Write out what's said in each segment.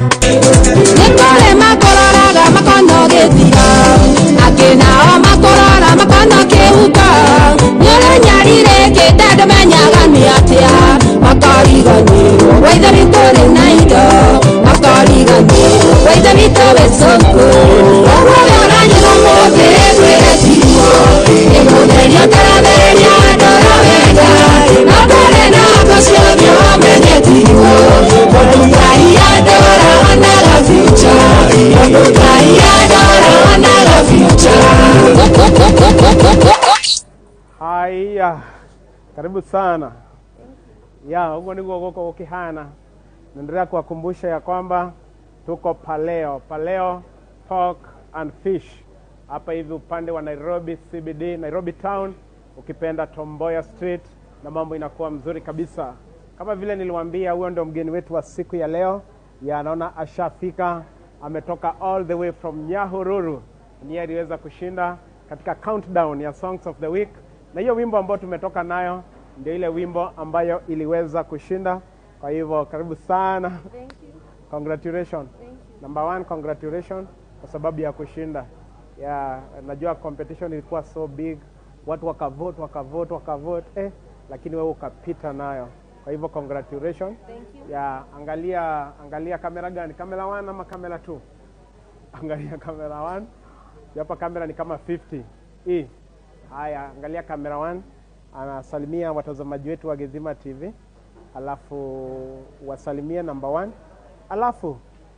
Nikole makorora makondo getira akina o makorora makondo keuka nyore nyarire ketado menyaga ni atia makarigani waitha bitore naido makarigani waitha bitore soko ora ora nyoro mote kwetimo imoderia taraderia dora wega nakore na kosyo menetimo odukaria dora anaga future odukaria dora anaga future. Haya, karibu sana. Ya, huko ndiko huko ukihana. Naendelea kuwakumbusha ya kwamba tuko Paleo Pork and Fish. Hapa hivi upande wa Nairobi CBD, Nairobi Town, ukipenda Tom Mboya Street, na mambo inakuwa mzuri kabisa. Kama vile niliwaambia, huyo ndio mgeni wetu wa siku ya leo. Ya, naona ashafika, ametoka all the way from Nyahururu. Ndiye aliweza kushinda katika countdown ya Songs of the Week. Na hiyo wimbo ambao tumetoka nayo ndio ile wimbo ambayo iliweza kushinda. Kwa hivyo karibu sana. Thank you. Congratulations. Thank you. Number 1, congratulations kwa sababu ya kushinda. Ya, najua competition ilikuwa so big. Watu wakavote, lakini wewe ukapita nayo. Kwa hivyo congratulations. Thank you. Ya, angalia kamera gani? Kamera 1 ama kamera 2? Angalia kamera 1. Hapa kamera ni kama 50. Haya, angalia kamera 1. Anasalimia watazamaji wetu wa Gezima TV. Alafu wasalimie number 1. Alafu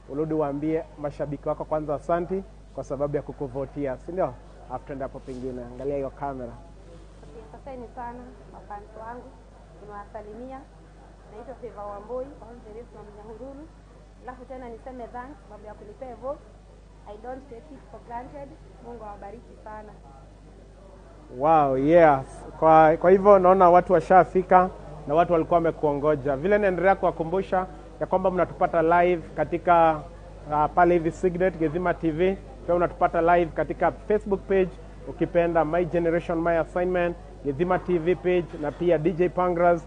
urudi waambie mashabiki wako kwanza asante kwa sababu ya kukuvotia, si ndio? After hapo pengine angalia hiyo kamera. Asante sana mafans wangu. Nimewasalimia. Naitwa Favor Wamboi, all the way from Nyahururu. Alafu tena niseme thanks sababu ya kunipea vote. I don't take it for granted. Mungu awabariki sana. Wow, yes. Kwa hivyo naona watu washafika na watu walikuwa wamekuongoja. Vile naendelea kuwakumbusha ya kwamba mnatupata live katika pale hivi Signet Gezima TV. Pia unatupata live katika Facebook page, ukipenda My Generation My Assignment, Gezima TV page, na pia DJ Pangras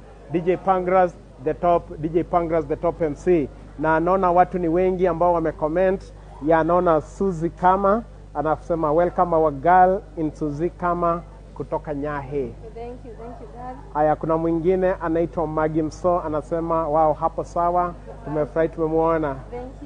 the top MC. Na naona watu ni wengi ambao wamecomment. Ya, naona Suzy Kama anasema welcome our girl in Suzy Kama kutoka Nyahe. Thank you God. Haya, kuna mwingine anaitwa Magimso anasema wow, hapo sawa, tumefurahi tumemuona.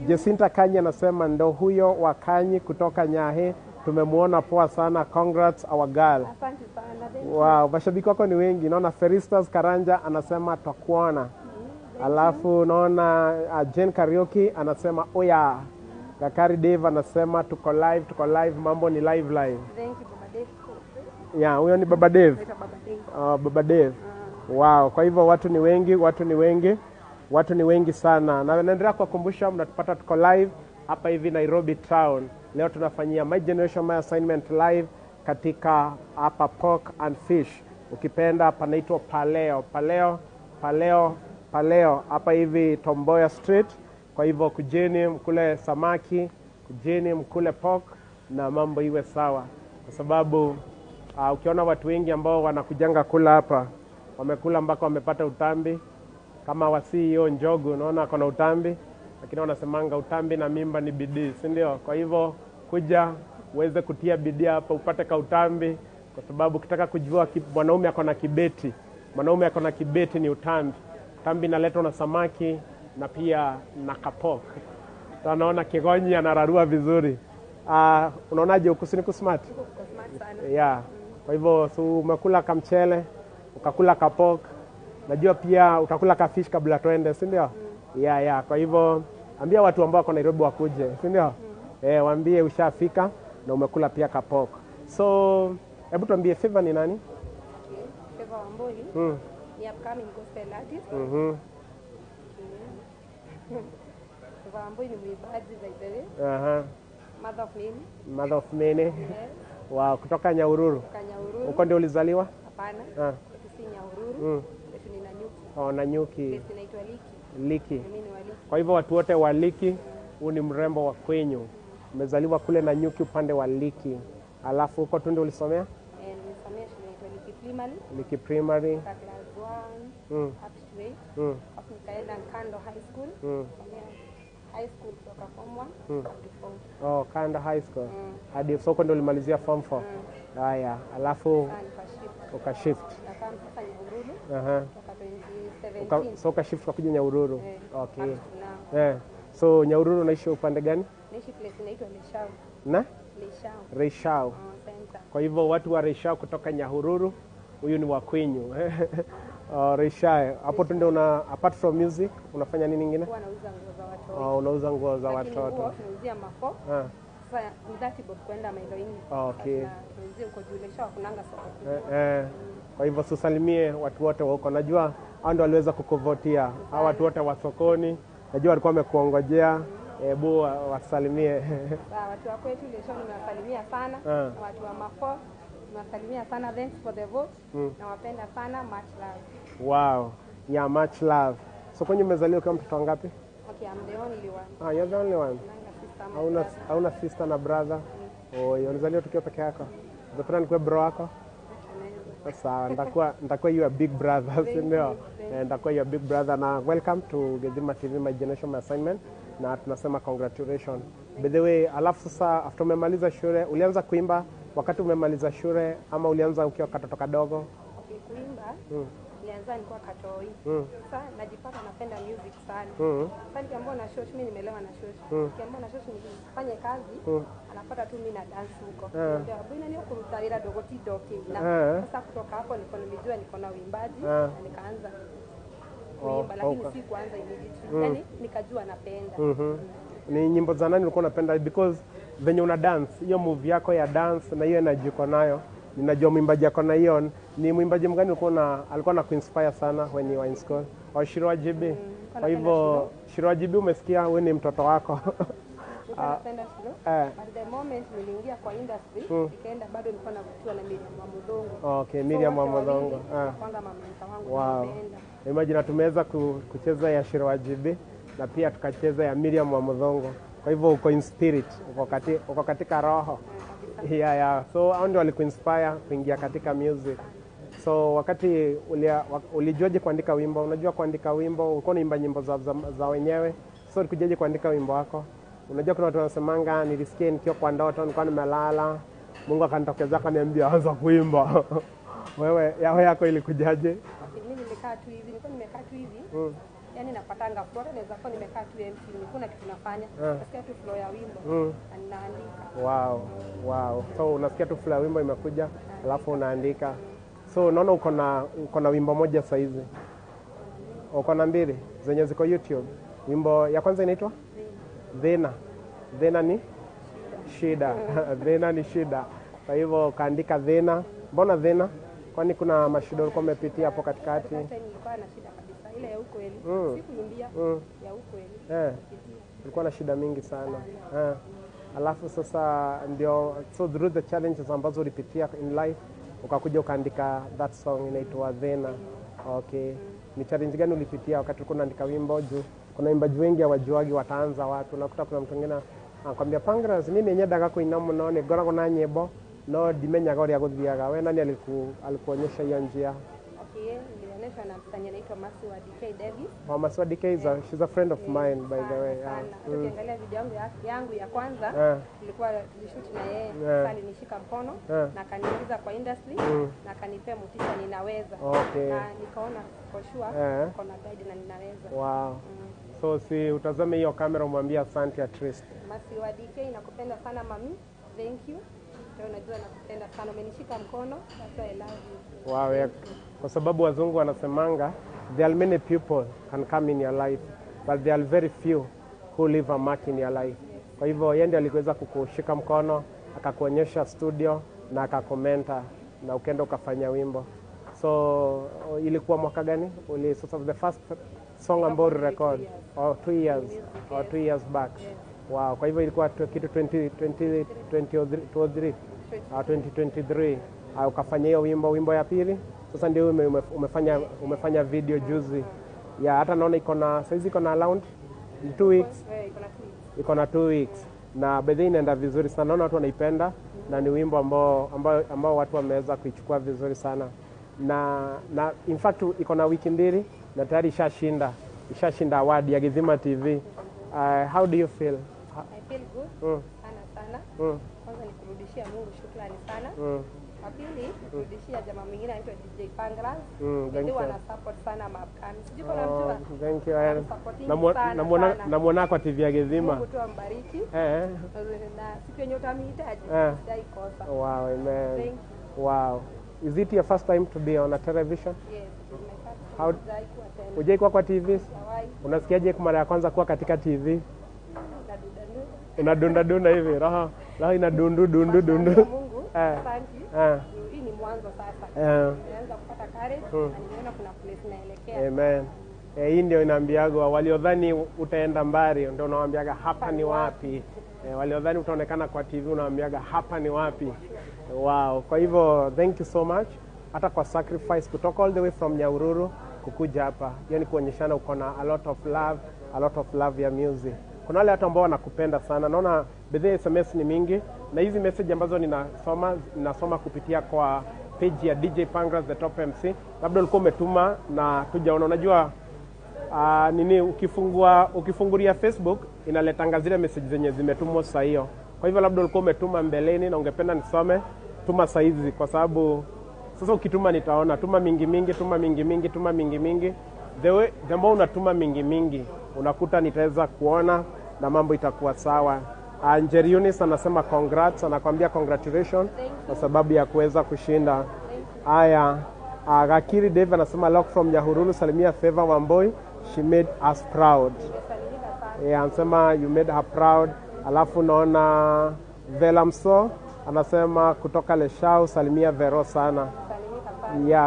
Jacinta Kanyi anasema ndo huyo wa Kanyi kutoka Nyahe, tumemuona poa sana, congrats our girl. Asante sana. Wow, mashabiki wako ni wengi. Naona Feristas Karanja anasema tutakuona. Alafu naona Jane Karaoke anasema oya. Kakari Dave anasema tuko live, mambo ni live. Thank you Baba Dave. Ya, huyo ni Baba Dave. Baba Dave. Wow, kwa hivyo watu ni wengi sana. Na naendelea kuwakumbusha mnatupata tuko live hapa hivi Nairobi Town. Leo tunafanyia My Generation My Assignment live katika hapa Pork and Fish. Ukipenda panaitwa Paleo hapa hivi Tom Mboya Street. Kwa hivyo kujeni mkule samaki, kujeni mkule pork na mambo iwe sawa. Kwa sababu ukiona watu wengi ambao wanakujanga kula hapa, wamekula mpaka wamepata utambi. Kama wasi hiyo Njogu, unaona kuna utambi, lakini wanasemanga utambi na mimba ni bidii, si ndio? Kwa hivyo kuja uweze kutia bidii hapa upate ka utambi, kwa sababu ukitaka kujua mwanaume ako na kibeti ni utambi. Utambi inaletwa na samaki na pia na kapok. Tunaona Kigonyi anararua vizuri. Unaonaje ukusini kusmart? Smart sana. Yeah. Kwa hivyo umekula kamchele, ukakula kapok. Najua pia utakula ka fish kabla tuende, si ndio? Yeah. Kwa hivyo ambia watu ambao wako Nairobi wakuje, si ndio? Waambie ushafika na umekula pia kapok. So, hebu tuambie Favor ni nani? Favor Wamboi. Ni upcoming gospel artist. Favor Wamboi ni mwimbaji zaidi. Mother of many. Yes. Wow, kutoka Nyahururu. Uko ndio ulizaliwa? Hapana. Si Nyahururu. Ni Nanyuki. Nanyuki. Inaitwa Liki. Mimi ni wa Liki. Kwa hivyo watu wote wa Liki, huu ni mrembo wa kwenyu. Umezaliwa kule Nanyuki upande wa Liki. Alafu huko tu ndio ulisomea? Nilisomea shule inaitwa Liki Primary. Liki Primary. Class 1 up to 8. Hapo nikaenda Kando High School. high school kutoka form 1 hadi form 4. Oh, Kanda High School. Hadi soko ndio ulimalizia form 4. Haya, alafu ukashift. Nakaa sasa Nyahururu. Kutoka 2017. So ukashift kwa kuja Nyahururu. Okay. Now. So Nyahururu unaishi upande gani? Naishi place inaitwa Leshao. Na? Leshao. Reishao. Center. Kwa hivyo watu wa Reishao kutoka Nyahururu, huyu ni wa kwenyu. Reishao. Hapo tu ndio apart from music, unafanya nini nyingine? Huwa nauza nguo za watoto. Unauza nguo za Lakini watoto. huwa tunauzia mafo. Sasa ni 30 bob kwenda Mailoini. Okay. Tunauzia uko juu Leshao kunanga soko. Kwa hivyo tusalimie watu wote huko. Najua hao ndio waliweza kukuvutia. Hao watu wote wa sokoni. Najua walikuwa wamekuongojea. Hebu wasalimie. Watu wa kwetu Leshao nimewasalimia sana. Watu wa mafo nimewasalimia sana. Thanks for the vote. Nawapenda sana, much love. Wow. Yeah, much love. So kwenye umezaliwa kama mtoto wangapi? Okay, I'm the only one. You're the only one. Hauna sister na brother? Unazaliwa tukiwa peke yako? Ungependa nikuwe bro wako? Sawa, nitakuwa you a big brother, si ndio? Nitakuwa you a big brother na welcome to Gethima TV My Generation My Assignment na tunasema congratulations. By the way, alafu sasa after umemaliza shule, ulianza kuimba wakati umemaliza shule ama ulianza ukiwa katoto kadogo? Okay, kuimba. Nilianza nilikuwa katoi. Sasa najipata napenda music sana. Sasa nikiambiwa na shosh, mimi nimelewa na shosh. Nikiambiwa na shosh nifanye kazi, anapata tu mimi na dance huko. Ndio bwana niyo kurutarira dogoti doki. Na sasa kutoka hapo nilijua niko na uimbaji na nikaanza kuimba, lakini si kuanza immediately. Yaani nikajua napenda. Ni nyimbo za nani ulikuwa unapenda? Because venye una dance, hiyo move yako ya dance na hiyo energy uko nayo. Ninajua mwimbaji yako na hiyo. Ni mwimbaji mgani alikuwa na kuinspire sana when you were in school? Au Shirwa GB? Kwa hivyo Shirwa GB umesikia wewe ni mtoto wako. Napenda Shirwa. At the moment niliingia kwa industry, nikaenda bado nilikuwa navutiwa na Miriam Mwamudhongo. Okay, Miriam Mwamudhongo. Kwanza mamenta wangu napenda. Imagine tumeweza kucheza ya Shirwa GB na pia tukacheza ya Miriam Mwamudhongo. Kwa hivyo uko in spirit, uko katika roho. Yeah. So hao ndio walikuinspire kuingia katika music. So wakati ulijuaje kuandika wimbo? Unajua kuandika wimbo, ulikuwa unaimba nyimbo za wenyewe. So ulikujaje kuandika wimbo wako? Unajua kuna watu wanasemanga nilisikia nikiwa kwa ndoto nilikuwa nimelala, Mungu akanitokeza akaniambia anza kuimba. Wewe yako ilikujaje? Mimi nilikuwa nimekaa tu hivi. Yaani napatanga flow, naweza kuwa nimekaa tu empty, nikuna kitu nafanya. Nasikia tu flow ya wimbo na ninaandika. Wow. So unasikia tu flow ya wimbo imekuja, alafu unaandika. So unaona uko na wimbo moja sasa hizi. Uko na 2 zenye ziko YouTube. Wimbo ya kwanza inaitwa Dhina ni shida. Dhina ni shida. Kwa hivyo kaandika Dhina. Mbona Dhina? Kwani kuna mashida ulikuwa umepitia hapo katikati? Nilikuwa na shida kabisa. Ile ya ukweli. Sikuimbia ya ukweli. Ulikuwa na shida mingi sana. Alafu sasa ndio so through the challenges ambazo ulipitia in life ukakuja ukaandika that song inaitwa Dhina. Okay. Ni challenge gani ulipitia wakati ulikuwa unaandika wimbo juu? Kuna imbaji wengi hawajuagi wataanza watu. Unakuta kuna mtu mwingine anakuambia Pangras mimi yenyewe daga kuina muno ni gora kuna nyimbo no dimenyaga uria guthiaga. Wewe nani alikuonyesha hiyo njia? Okay, nilionyeshwa na msanii anaitwa Masiwa DK Davis. Masiwa DK she's a friend of mine by the way. Tukiangalia video yangu ya kwanza nilikuwa nilishoot na yeye. Sasa nishika mkono na akaniingiza kwa industry na akanipea motisha ninaweza. Na nikaona for sure kuna guide na ninaweza. Wow. So si utazame hiyo kamera umwambie asante at least. Masiwa DK nakupenda sana mami. Thank you. Unajua nakupenda sana, umenishika mkono, that's why I love you. Wow, kwa sababu wazungu wanasemanga there are many people can come in your life but there are very few who leave a mark in your life. Kwa hivyo yeye ndiye aliweza kukushika mkono, akakuonyesha studio na akakomenta na ukaenda ukafanya wimbo. So ilikuwa mwaka gani? So the first song ambao record 2 years back. Wow, kwa hivyo ilikuwa kitu 2023 ukafanya hiyo wimbo ya pili. Sasa ndio umefanya video juzi. Hata naona saizi iko na around 2 weeks. Iko na 2 weeks. Na bedhi inaenda vizuri sana. Naona watu wanaipenda na ni wimbo ambao watu wameweza kuichukua vizuri sana. Na in fact iko na wiki 2 na tayari ishashinda award ya Gethima TV. How do you feel? I feel good. Sana. Kwanza ni kurudishia Mungu shukrani sana. Wa pili kurudishia jamaa mwingine anaitwa DJ Pangras. Ndio wana support sana mapkani. Sijui kama mjua. Thank you. Namuona kwa TV ya Gezima. Mungu tu ambariki. Na siku yenye utamhitaji sidai kosa. Wow, amen. Thank you. Wow. Is it your first time to be on a television? Yes, it is my first How? time. Ujai kwa TV? Unasikiaje kwa mara ya kwanza kuwa katika TV? Unadunda hivi roho inadundu. Mungu, asante. Hii ni mwanzo sasa. Naanza kupata courage na nimeona kuna place naelekea. Amen. Hii ndio inaambiaga waliodhani utaenda mbali ndio unawaambiaga hapa ni wapi. Waliodhani utaonekana kwa TV unawaambiaga hapa ni wapi. Wow. Kwa hivyo thank you so much hata kwa sacrifice kutoka all the way from Nyahururu kukuja hapa. Yani kuonyeshana uko na a lot of love ya music. Kuna wale watu ambao wanakupenda sana. Naona bedhe SMS ni mingi na hizi message ambazo ninasoma kupitia kwa page ya DJ Pangras the Top MC. Labda ulikuwa umetuma na tujaona. Unajua ukifungulia Facebook inaletanga zile message zenye zimetumwa saa hiyo. Kwa hivyo labda ulikuwa umetuma mbeleni na ungependa nisome, tuma saa hizi kwa sababu sasa ukituma nitaona. Tuma mingi. The more unatuma mingi unakuta nitaweza kuona na mambo itakuwa sawa. Angel Eunice anasema congrats, anakuambia congratulations kwa sababu ya kuweza kushinda. Haya, Gakiri Dave anasema lock from Nyahururu, salimia Favor Wamboi, she made us proud. Anasema you made her proud. Alafu naona Velamso anasema kutoka Leshau, salimia Vero sana.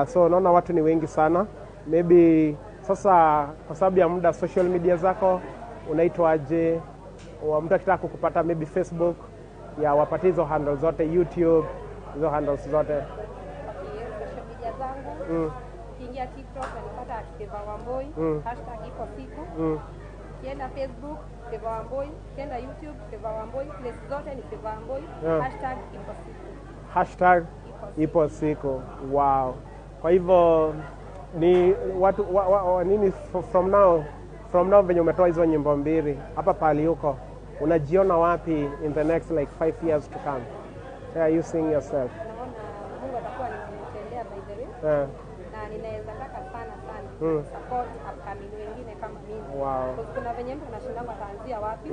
So naona watu ni wengi sana. Maybe sasa kwa sababu ya muda social media zako unaitwaje? Mtu akitaka kukupata maybe Facebook wapatie hizo handles zote, YouTube hizo handles zote. Social media zangu. Kiingia TikTok unanipata @favawamboi #ipo-siku. Kienda Facebook favawamboi, kienda YouTube favawamboi, place zote ni favawamboi #ipo-siku. #ipo-siku. Wow. Kwa hivyo ni watu nini from now venye umetoa hizo nyimbo mbili hapa pali huko unajiona wapi in the next like 5 years to come? Are you seeing yourself? Naona Mungu atakuwa ananitendea by the way. Na ninaweza taka sana support upcoming wengine kama mimi. Wow. Kuna venye mtu anashindana ataanzia wapi?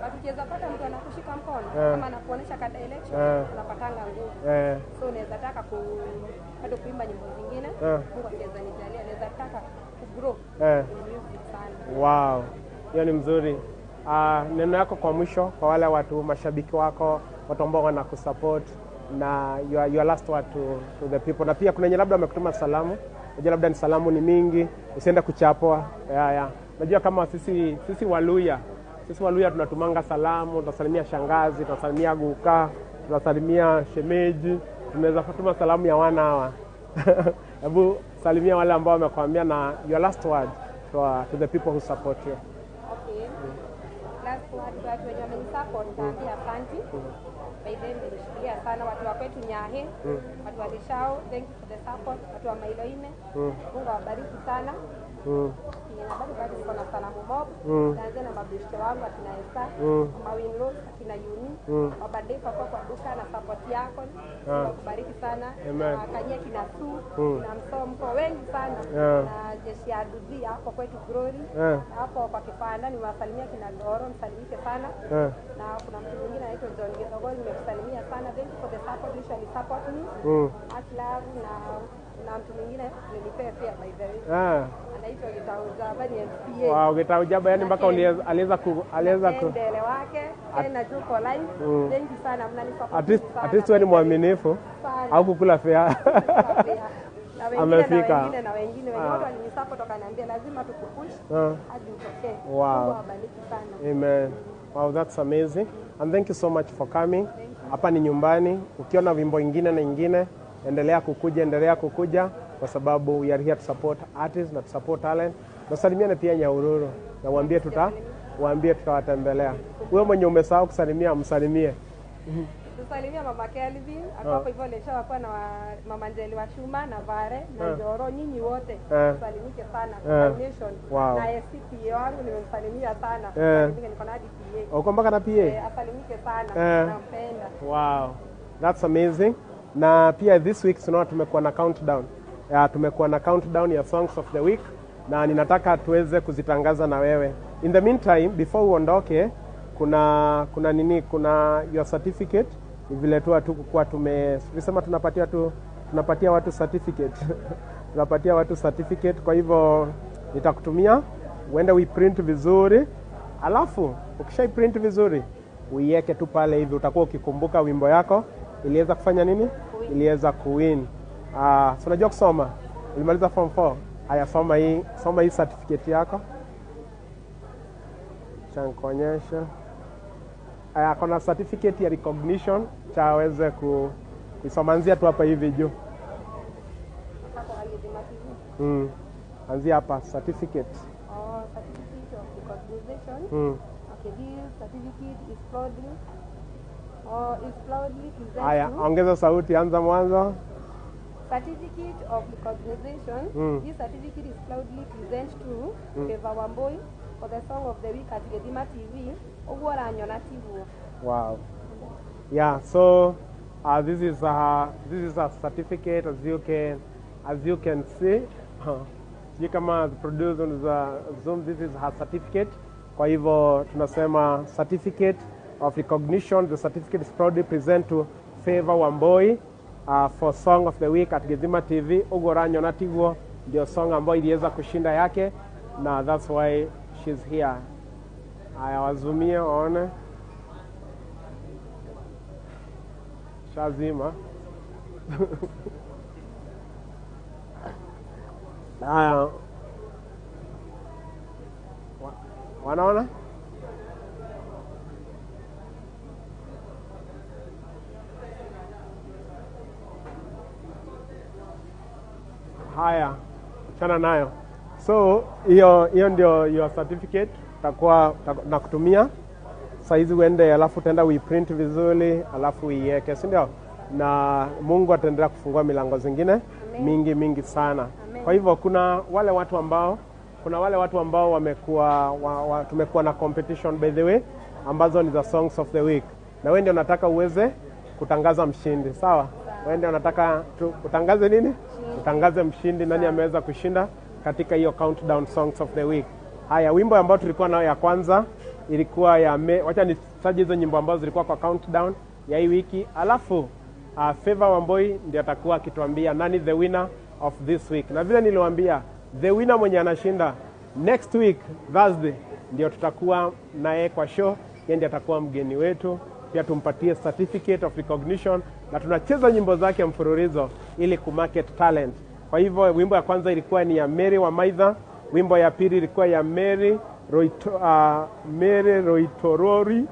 Watu kiweza pata mtu anakushika mkono kama anakuonesha kada election unapatanga nguvu. So naweza taka hadi kuimba nyimbo zingine. Mungu akiweza nijalia naweza taka kugrow music sana. Wow. Hiyo ni mzuri. Neno yako kwa mwisho kwa wale watu mashabiki wako, watu ambao wanakusupport na your last word to the people. Na pia kuna wenye labda wamekutuma salamu. Unajua labda ni salamu ni mingi, usiende kuchapwa. Unajua kama sisi Waluya tunatumanga salamu, tunasalimia shangazi, tunasalimia guka, tunasalimia shemeji, tunaweza kutuma salamu ya wana hawa. Hebu salimia wale ambao wamekwambia na your last word to the people who support you. Okay. Last word kwa watu wenye wamenisupport naambia asante. By then nilishikilia sana watu wa kwetu Nyahe, watu wa Leshau, thank you for the support, watu wa Mailoime. Mungu awabariki sana. Bado niko na salamu mob. Naanza na mabishte wangu akina Esa, Mawinlo, akina Yuni, wabadilika kwa duka na support yako. Mungu akubariki sana. Kanyia kina Su, na Msomko wengi sana. Na jeshi ya Duzi hapo kwetu Glory. Hapo kwa Kipanda nimewasalimia kina Doro, msalimike sana. Na kuna mtu mwingine anaitwa John Githogo, nimekusalimia sana. Thank you for the support, usually support me. At love na mtu mwingine nilipea pia by the way. Anaitwa Gitaujaba ni MPA. Wow, Gitaujaba yani mpaka aliweza ndele wake tena juko live. Thank you sana mnanisupport. At least wewe ni mwaminifu au kukula fea. Amefika. Na wengine wenye watu walinisupport wakaniambia lazima tukupush hadi utokee. Wow. Awabariki sana. Amen. Wow, that's amazing. And thank you so much for coming. Hapa ni nyumbani. Ukiona wimbo ingine na ingine endelea kukuja kwa sababu we are here to support artists na to support talent. Nasalimiane pia Nyahururu na waambie tutawatembelea. Wewe mwenye umesahau kusalimia msalimie. Tusalimia mama Kelvin, hapo hivyo lesha kwa na mama Njeli wa Shuma na Vare na Njoro, nyinyi wote tusalimike sana coordination. Na SCP wangu nimemsalimia sana. Mimi niko na DPA. Uko mpaka na PA? Asalimike sana. Nampenda. Wow. That's amazing. Na pia this week tumekuwa na countdown. Tumekuwa na countdown ya songs of the week na ninataka tuweze kuzitangaza na wewe. In the meantime, before uondoke, kuna your certificate. Ni vile tu kwa tumesema tunapatia watu certificate. Tunapatia watu certificate, kwa hivyo nitakutumia uende uiprint vizuri. Alafu ukishai print vizuri uiweke tu pale hivi, utakuwa ukikumbuka wimbo yako iliweza kufanya nini? Iliweza kuwin. So unajua kusoma? Ulimaliza form 4. Haya, soma hii certificate yako. Chankuonyesha. Haya, kuna certificate ya recognition chaweze kuisomanzia tu hapa hivi juu. Anzia hapa certificate. Certificate of recognition. Okay, this certificate is proudly present. Haya, ongeza sauti, anza mwanzo. Certificate of recognition. This certificate is proudly present to Favor Wambui for the song of the week at Gedima TV. Wow. Yeah, so this is a certificate, as you can see. You kama the producer on Zoom, this is her certificate. Kwa hivyo tunasema certificate of recognition. The certificate is proudly present to Favor Wambui for song of the week at Gedima TV. Ugoranyo Natiguo ndio song ambayo iliweza kushinda yake, na that's why she's here. Aya, wazumie waone. Shazima. Aya. Wanaona? Haya, achana nayo. So hiyo ndio your certificate takuwa na kutumia. Saizi uende, alafu utaenda uiprint vizuri, alafu uiweke, si ndio? Na Mungu ataendelea kufungua milango zingine mingi sana. Amen. Kwa hivyo kuna wale watu ambao wamekuwa tumekuwa na competition by the way, ambazo ni za songs of the week. Na wewe ndio unataka uweze kutangaza mshindi, sawa? Wewe ndio unataka utangaze nini? Utangaze mshindi, nani ameweza kushinda katika hiyo countdown songs of the week. Haya, wimbo ambao tulikuwa nao ya kwanza ilikuwa ya wacha nitaje hizo nyimbo ambazo zilikuwa kwa countdown ya hii wiki. Alafu Favor Wambui ndiye atakuwa akituambia nani the winner of this week. Na vile niliwaambia, the winner mwenye anashinda next week Thursday ndio tutakuwa naye kwa show. Yeye ndiye atakuwa mgeni wetu, pia tumpatie certificate of recognition, na tunacheza nyimbo zake mfululizo ili kumarket talent. Kwa hivyo wimbo ya kwanza ilikuwa ni ya Mary Wamaitha, wimbo ya pili ilikuwa ya Mary Roitorori,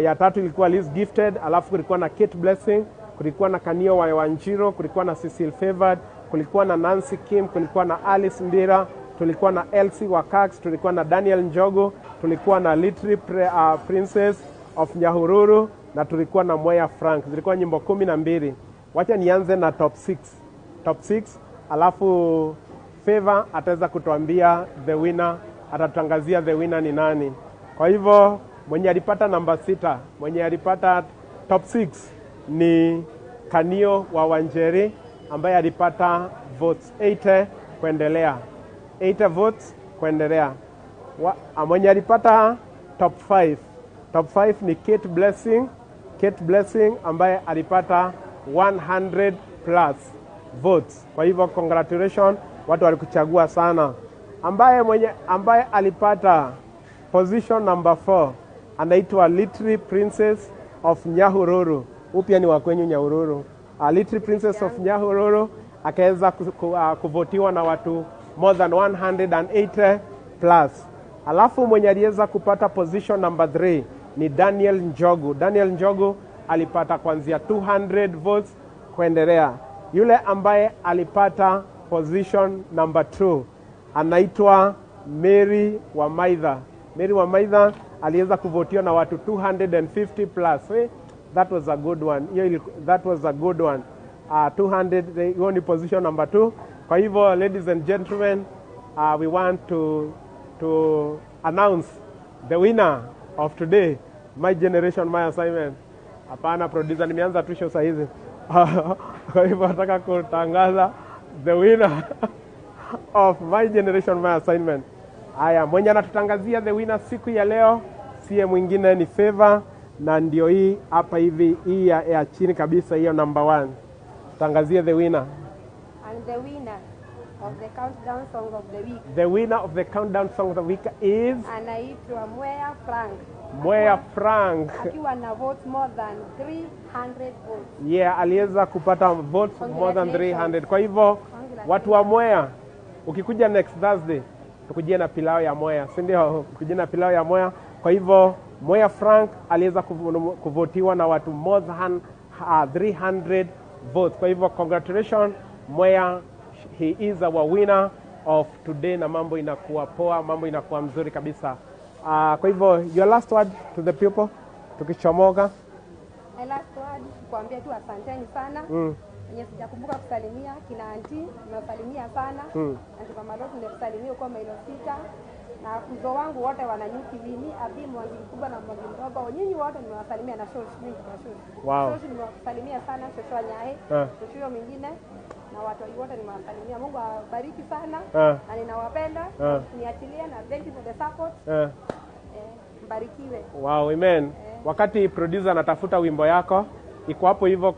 ya tatu ilikuwa Liz Gifted, alafu kulikuwa na Kate Blessing, kulikuwa na Kanio wa Wanjiro, kulikuwa na Cecil Favored, kulikuwa na Nancy Kim, kulikuwa na Alice Mbira, tulikuwa na Elsie Wakax, tulikuwa na Daniel Njogo, tulikuwa na Little Princess of Nyahururu, na tulikuwa na Moya Frank. Zilikuwa nyimbo 12. Wacha nianze na top 6, alafu Favor ataweza kutuambia the winner, atatangazia the winner ni nani. Kwa hivyo mwenye alipata namba 6, mwenye alipata top 6 ni Kanio wa Wanjeri, ambaye alipata votes 80 kuendelea. 80 votes kuendelea. Mwenye alipata top 5. Top 5 ni Kate Blessing ambaye alipata 100 plus votes. Kwa hivyo congratulations, watu walikuchagua sana. Ambaye alipata position number 4 anaitwa Little Princess of Nyahururu. Upia ni wa kwenyu Nyahururu. Little Princess of Nyahururu akaweza kuvotiwa na watu more than 180 plus. Alafu mwenye aliweza kupata position number 3 ni Daniel Njogu. Daniel Njogu alipata kuanzia 200 votes kuendelea. Yule ambaye alipata position number 2 anaitwa Mary Wamaitha. Mary Wamaitha aliweza kuvotiwa na watu 250 plus. That was a good one. That was a good one. 200, hiyo ni position number 2. Kwa hivyo, ladies and gentlemen, we want to announce the winner of today, My Generation, My Assignment. Hapana producer, nimeanza tu show sahizi. Kwa hivyo nataka kutangaza the winner of My Generation, My Assignment. Haya, mwenye anatutangazia the winner siku ya leo siye mwingine ni Favor, na ndio hii hapa hivi, hii ya chini kabisa, hiyo number 1. Tangazia the winner. And the winner of the countdown song of the week. The winner of the countdown song of the week is anaitwa Mwea Frank. Mwea Frank. Akiwa na votes more than 300 votes. Yeah, aliweza kupata votes more than 300. Kwa hivyo watu wa Mwea, ukikuja next Thursday tukujie na pilau ya Mwea, si ndio? Tukujie na pilau ya Mwea. Kwa hivyo Mwea Frank aliweza kuvotiwa na watu more than 300 votes. Kwa hivyo congratulations Mwea, he is our winner of today, na mambo inakuwa poa, mambo inakuwa mzuri kabisa. Kwa hivyo your last word to the people tukichomoka. My last word kuambia tu asanteni sana. Mwenye sijakumbuka kusalimia kina auntie, nimewasalimia sana. Auntie Mama Rose nimekusalimia kwa mailo 6. Na kuzo wangu wote wananyuki Wini, Abi Mwangi mkubwa na Mwangi mdogo. Nyinyi wote nimewasalimia na shosh mingi kwa shosh. Wow. Shosh nimewasalimia sana, shosho Nyae, shosho mwingine na watu wote nimewasalimia. Mungu awabariki sana. Na ninawapenda. Niachilie na thank you for the support. Mbarikiwe. Wow, amen. Wakati producer anatafuta wimbo yako, iko hapo hivyo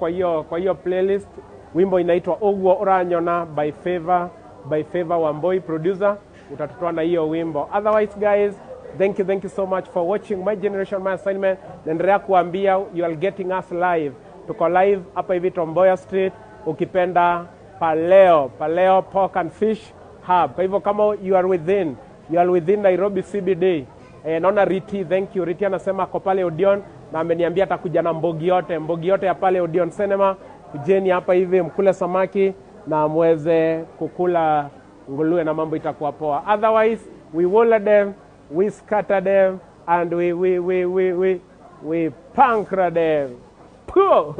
kwa hiyo playlist. Wimbo inaitwa Ogwo Uranyona by Favor Wamboi. Producer, utatutoa na hiyo wimbo. Otherwise guys, thank you so much for watching My Generation, My Assignment. Naendelea kuambia you are getting us live. Tuko live hapa hivi Tom Mboya Street, ukipenda Paleo Pork and Fish Hub. Kwa hivyo kama you are within Nairobi CBD. Naona Riti, thank you. Riti anasema ako pale Odeon na ameniambia atakuja na mbogi yote ya pale Odeon Cinema. Kujeni hapa hivi mkule samaki na muweze kukula ngulue na mambo itakuwa poa. Otherwise, we wall them, we scatter them, and we pancra them. Puh!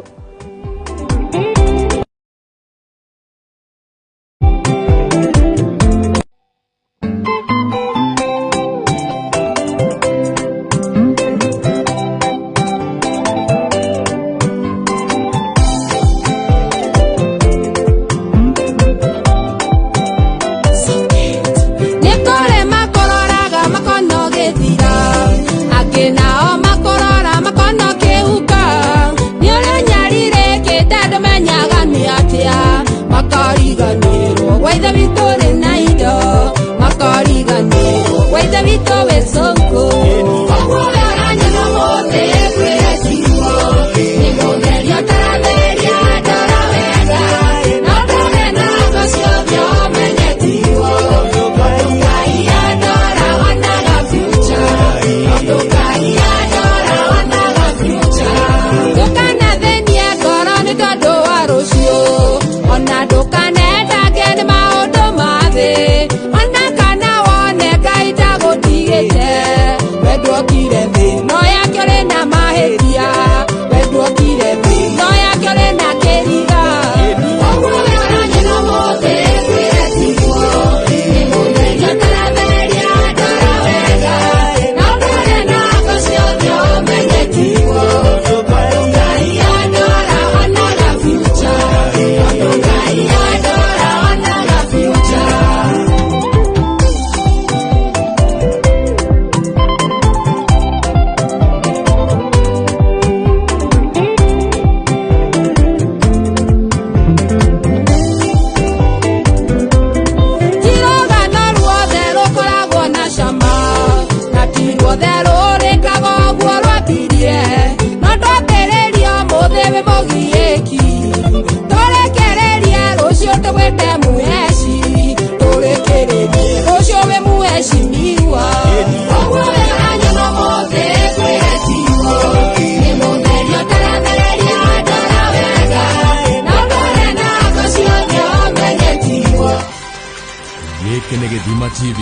Gĩkĩ nĩ Gĩthima TV,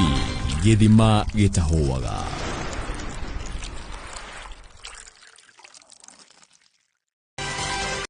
Gĩthima gĩtahũaga.